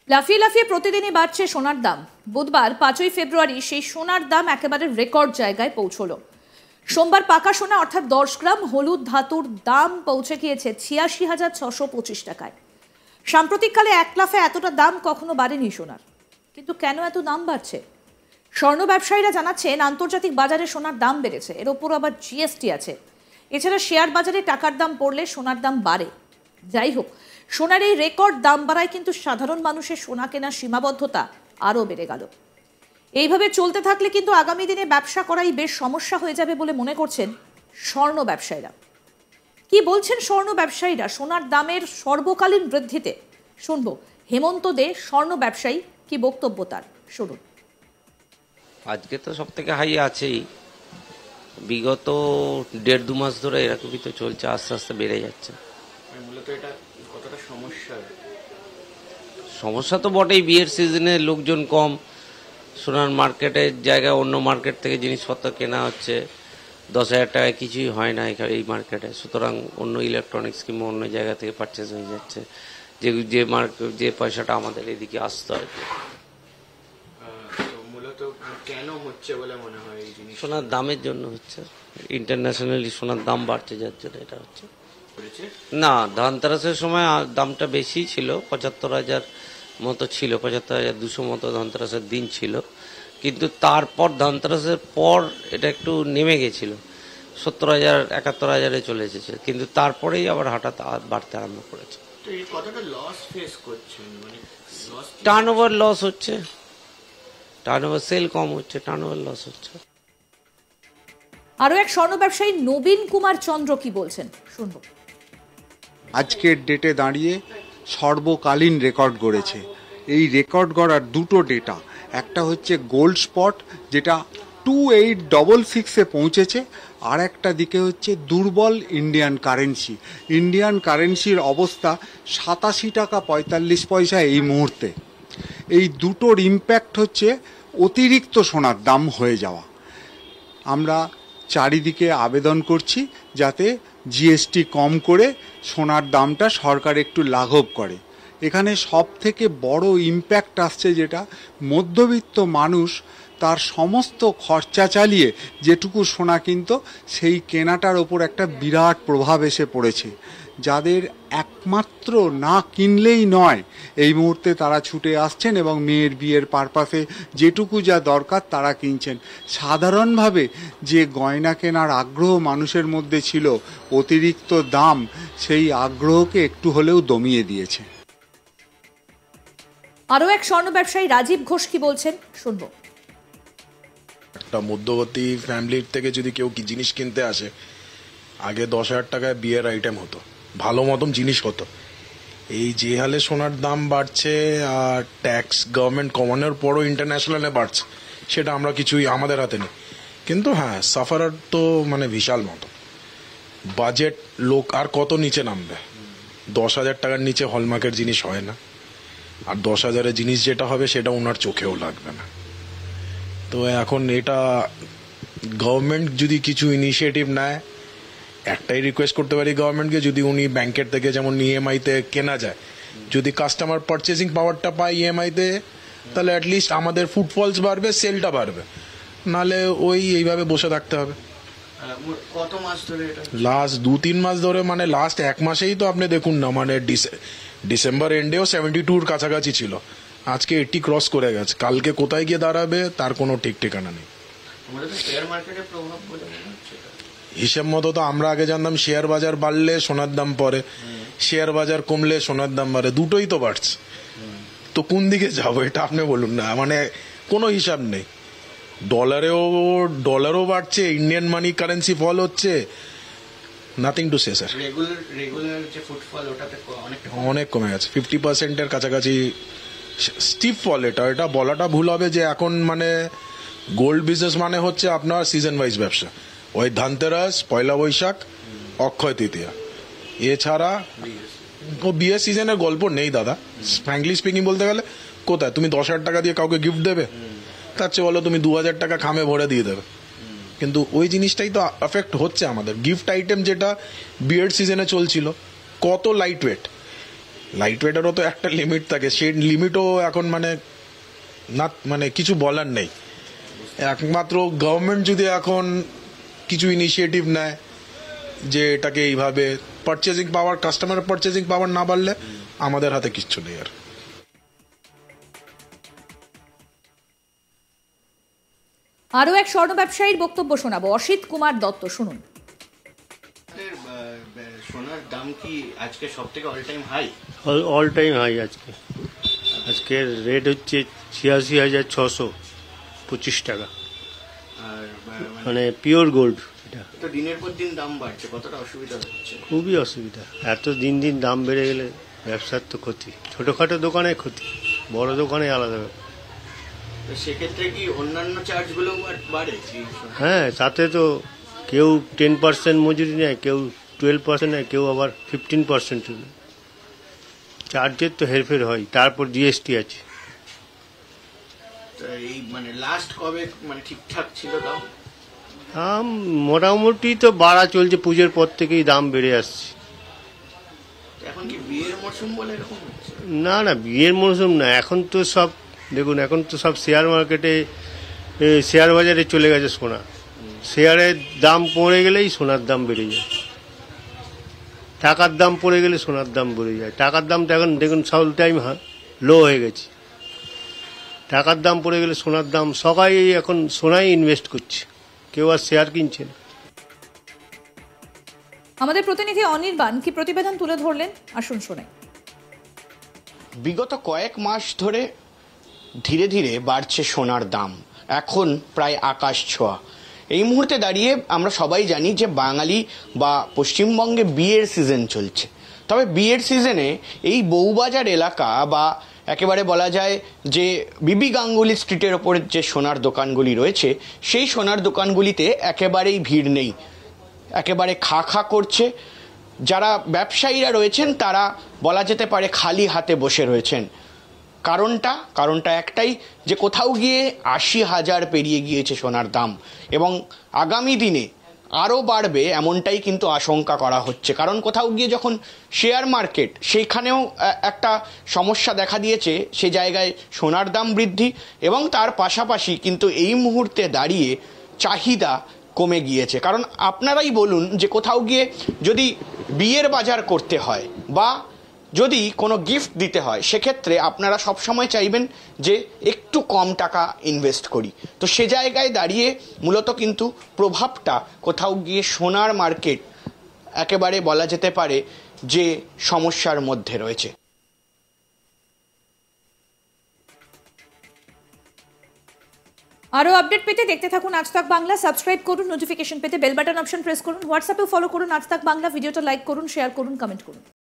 লাফিয়ে লাফিয়ে প্রতিদিনই বাড়ছে সোনার দাম। বুধবার 5ই ফেব্রুয়ারি সেই সোনার দাম একেবারে রেকর্ড জায়গায় পৌঁছলো। সোমবার পাকা সোনা অর্থাৎ 10 গ্রাম হলুদ ধাতুর দাম পৌঁছে গিয়েছে 86,625 টাকায়। সাম্প্রতিককালে এক লাফে এতটা দাম কখনো বাড়েনি সোনার। কিন্তু কেন এত দাম বাড়ছে? স্বর্ণ ব্যবসায়ীরা জানাচ্ছেন আন্তর্জাতিক বাজারে সোনার দাম বেড়েছে, এর ওপর আবার জিএসটি আছে। এছাড়া শেয়ার বাজারে টাকার দাম পড়লে সোনার দাম বাড়ে। যাই হোক, সোনার এই রেকর্ড দাম বাড়ায় কিন্তু সাধারণ মানুষের সোনা কেনার সীমাবদ্ধতা আরও বেড়ে গেল। এইভাবে চলতে থাকলে কিন্তু আগামী দিনে ব্যবসা করাই বেশ সমস্যা হয়ে যাবে বলে মনে করছেন স্বর্ণ ব্যবসায়ীরা। কি বলছেন স্বর্ণ ব্যবসায়ীরা সোনার দামের সর্বকালীন বৃদ্ধিতে? শুনবো হেমন্ত দে, স্বর্ণ ব্যবসায়ী, কি বক্তব্য তার, শুনুন। আজকে তো সব থেকে হাই আছেই, বিগত 1.5-2 মাস ধরে এরকমই তো চলছে, আস্তে আস্তে বেড়ে যাচ্ছে। মূলত এটা কতটা সমস্যা তো বটেই, বিয়ের সিজনে লোকজন কম, সোনার মার্কেটের জায়গায় অন্য মার্কেট থেকে জিনিসপত্র কেনা হচ্ছে। 10,000 টাকায় কিছুই হয় না এই মার্কেটে, সুতরাং অন্য ইলেকট্রনিক্স কিংবা অন্য জায়গা থেকে পারচেজ হয়ে যাচ্ছে, যে পয়সাটা আমাদের এদিকে আসতো আর কি। মূলত কেন হচ্ছে বলে মনে হয় এই জিনিস? সোনার দামের জন্য হচ্ছে, ইন্টারন্যাশনালি সোনার দাম বাড়ছে, যার জন্য এটা হচ্ছে। না, ধানতেরাসের সময় দামটা বেশি ছিল, 75,000 মতো ছিল, 75,200 মতো ধানতেরাসের দিন ছিল। কিন্তু তারপর ধানতেরাসের পর এটা একটু নেমে গেছিল, 70,000 71,000-এ চলে এসেছে, কিন্তু তারপরেই আবার হঠাৎ বাড়তে আরম্ভ করেছে। টার্নওভার লস হচ্ছে, টার্নওভার সেল কম হচ্ছে, টার্নওভার লস হচ্ছে। আরো এক স্বর্ণ ব্যবসায়ী নবীন কুমার চন্দ্র কি বলছেন, শুনবো। আজকের ডেটে দাঁড়িয়ে সর্বকালীন রেকর্ড গড়েছে। এই রেকর্ড গড়ার দুটো ডেটা, একটা হচ্ছে গোল্ড স্পট যেটা 2866-এ পৌঁছেছে, আর একটা দিকে হচ্ছে দুর্বল ইন্ডিয়ান কারেন্সি। ইন্ডিয়ান কারেন্সির অবস্থা 87 টাকা 45 পয়সা এই মুহূর্তে। এই দুটোর ইম্প্যাক্ট হচ্ছে অতিরিক্ত সোনার দাম হয়ে যাওয়া। আমরা চারিদিকে আবেদন করছি যাতে জিএসটি কম করে সোনার দামটা সরকার একটু লাঘব করে। এখানে সব থেকে বড় ইম্প্যাক্ট আসছে যেটা, মধ্যবিত্ত মানুষ তার সমস্ত খরচা চালিয়ে যেটুকু সোনা কিনত সেই কেনাটার ওপর একটা বিরাট প্রভাব এসে পড়েছে। যাদের একমাত্র না কিনলেই নয়, এই মুহূর্তে তারা ছুটে আসছেন এবং মেয়ের বিয়ের পারপাসে যেটুকু যা দরকার তারা কিনছেন। সাধারণভাবে যে গয়না কেনার আগ্রহ মানুষের মধ্যে ছিল, অতিরিক্ত দাম সেই আগ্রহকে একটু হলেও দমিয়ে দিয়েছে। আরো এক স্বর্ণ ব্যবসায়ী রাজীব ঘোষ কি বলছেন, শুনবো। একটা মধ্যবর্তী ফ্যামিলির থেকে যদি কেউ কি জিনিস কিনতে আসে, আগে 10,000 টাকায় বিয়ের আইটেম হতো, ভালো মতন জিনিস হতো। এই যে হালে সোনার দাম বাড়ছে আর ট্যাক্স গভর্নমেন্ট কমানোর পরও ইন্টারন্যাশনালে বাড়ছে, সেটা আমরা কিছুই আমাদের হাতে নেই। কিন্তু হ্যাঁ, সাফারার তো মানে বিশাল মতো বাজেট, লোক আর কত নিচে নামবে? 10,000 টাকার নিচে হলমার্কের জিনিস হয় না, আর 10,000-এর জিনিস যেটা হবে সেটা ওনার চোখেও লাগবে না। তো এখন এটা গভর্নমেন্ট যদি কিছু ইনিশিয়েটিভ নেয়, একটাই রিকোয়েস্ট করতে পারি গভর্নমেন্টকে, যদি উনি ব্যাংকের থেকে যেমন ইএমআইতে কেনা যায়, যদি কাস্টমার পারচেজিং পাওয়ারটা পায় ইএমআইতে, তাহলে অ্যাটলিস্ট আমাদের ফুটফলস বাড়বে, সেলটা বাড়বে। নাহলে ওই এইভাবে বসে থাকতে হবে। কত মাস ধরে? লাস্ট 2-3 মাস ধরে, মানে লাস্ট 1 মাসেই তো আপনি দেখুন না, মানে ডিসেম্বর এন্ডেও 72-র কাছাকাছি ছিল, আজকে 80 ক্রস করে গেছে। কালকে কোথায় গিয়ে দাঁড়াবে তার কোনো ঠিক ঠিকানা নেই। হিসেব মতো তো আমরা আগে জানতাম শেয়ার বাজার বাড়লে সোনার দাম পড়ে, শেয়ার বাজার কমলে সোনার দাম বাড়ে, দুটোই তো বাড়ছে। তো কোন দিকে যাবো এটা আপনি বলুন না, মানে কোনো হিসাব নেই। ডলারও বাড়ছে, ইন্ডিয়ান মানি কারেন্সি ফল হচ্ছে, nothing to say sir. Regular যে ফুটফল ওটাতে অনেক কমে গেছে, 50%-এর কাছাকাছি স্টিপ ফল। এটা বলাটা ভুল হবে যে এখন মানে গোল্ড বিজনেস মানে হচ্ছে আপনার সিজন ওয়াইজ ব্যবসা। ওই ধানতেরাস, পয়লা বৈশাখ, অক্ষয় তৃতীয়া, এছাড়া বিয়ের সিজনের গল্প নেই দাদা। ফ্র্যাঙ্কলি স্পিকিং বলতে গেলে, কোথায় তুমি 10,000 টাকা দিয়ে কাউকে গিফট দেবে? তার চেয়ে বলো তুমি 2,000 টাকা খামে ভরে দিয়ে দেবে। কিন্তু ওই জিনিসটাই তো এফেক্ট হচ্ছে আমাদের। গিফট আইটেম যেটা বিয়ের সিজনে চলছিল, কত লাইট ওয়েট, লাইট ওয়েটেরও তো একটা লিমিট থাকে, সেই লিমিটও এখন মানে কিছু বলার নেই। একমাত্র গভর্নমেন্ট যদি এখন কিছু ইনিশিয়েটিভ নেয় যে এটাকে এইভাবে পারচেজিং পাওয়ার, কাস্টমারের পারচেজিং পাওয়ার না বাড়লে আমাদের হাতে কিচ্ছু নেই আর। আরও এক স্বর্ণ ব্যবসায়ীর বক্তব্য শোনাবো, অসিত কুমার দত্ত, শুনুন। সোনার দাম কি আজকে সব থেকে all time high? All time high আজকের রেট হচ্ছে 86,625 টাকা, আর মানে পিওর গোল্ড। এটা তো দিনের পর দিন দাম বাড়ছে, কতটা অসুবিধা হচ্ছে? খুবই অসুবিধা, এত দিন দিন দাম বেড়ে গেলে ব্যবসার তো ক্ষতি, ছোটোখাটো দোকানে ক্ষতি, বড় দোকানে আলাদা ব্যাপার। তো সেক্ষেত্রে কি অন্যান্য চার্জগুলো বাড়ে? হ্যাঁ, তাতে তো কেউ 10% মজুরি নেয়, কেউ 12% নেয়, কেউ আবার 15% নেয়। চার্জের তো হেরফের হয়, তারপর জিএসটি আছে। তো এই লাস্ট কবে ঠিকঠাক ছিল দাম? দাম মোটামুটি তো বাড়া চলছে, পুজোর পর থেকেই দাম বেড়ে আসছে। এখন কি বিয়ের মরশুম বলে এরকম হচ্ছে? না না, বিয়ের মৌসুম না, এখন তো সব দেখুন, এখন তো সব শেয়ার মার্কেটে, শেয়ার বাজারে চলে গেছে সোনা। শেয়ারের দাম পড়ে গেলেই সোনার দাম বেড়ে যায়, টাকার দাম পড়ে গেলে সোনার দাম বেড়ে যায়। টাকার দাম তো এখন দেখুন সব টাইম লো হয়ে গেছে, টাকার দাম পড়ে গেলে সোনার দাম, সবাই এখন সোনায় ইনভেস্ট করছে, কেউ আর শেয়ার কিনছে না। আমাদের প্রতিনিধি অনির্বাণ কি প্রতিবেদন তুলে ধরলেন, আসুন শোনাই। বিগত কয়েক মাস ধরে ধীরে ধীরে বাড়ছে সোনার দাম, এখন প্রায় আকাশ ছোঁয়া। এই মুহূর্তে দাঁড়িয়ে আমরা সবাই জানি যে বাঙালি বা পশ্চিমবঙ্গে বিয়ের সিজন চলছে। তবে বিয়ের সিজনে এই বউবাজার এলাকা বা একেবারে বলা যায় যে বিবি গাঙ্গুলি স্ট্রিটের ওপরে যে সোনার দোকানগুলি রয়েছে, সেই সোনার দোকানগুলিতে একেবারেই ভিড় নেই, একেবারে খা খা করছে। যারা ব্যবসায়ীরা রয়েছেন তারা বলা যেতে পারে খালি হাতে বসে রয়েছেন। কারণটা একটাই, যে কোথাও গিয়ে 80,000 পেরিয়ে গিয়েছে সোনার দাম, এবং আগামী দিনে আরও বাড়বে এমনটাই কিন্তু আশঙ্কা করা হচ্ছে। কারণ কোথাও গিয়ে যখন শেয়ার মার্কেট, সেইখানেও একটা সমস্যা দেখা দিয়েছে, সে জায়গায় সোনার দাম বৃদ্ধি, এবং তার পাশাপাশি কিন্তু এই মুহূর্তে দাঁড়িয়ে চাহিদা কমে গিয়েছে। কারণ আপনারাই বলুন যে কোথাও গিয়ে যদি বিয়ের বাজার করতে হয় বা যদি কোনো গিফট দিতে হয়, সেক্ষেত্রে আপনারা সবসময় চাইবেন যে একটু কম টাকা ইনভেস্ট করি। তো সে জায়গায় দাঁড়িয়ে মূলত কিন্তু প্রভাবটা কোথাও গিয়ে সোনার মার্কেট একেবারে বলা যেতে পারে যে সমস্যার মধ্যে রয়েছে। আরও আপডেট পেতে দেখতে থাকুন আজ তাক বাংলা, সাবস্ক্রাইব করুন, নোটিফিকেশন পেতে বেল বাটন অপশন প্রেস করুন, হোয়াটসঅ্যাপেও ফলো করুন আজ তাক বাংলা, ভিডিওটা লাইক করুন, শেয়ার করুন, কমেন্ট করুন।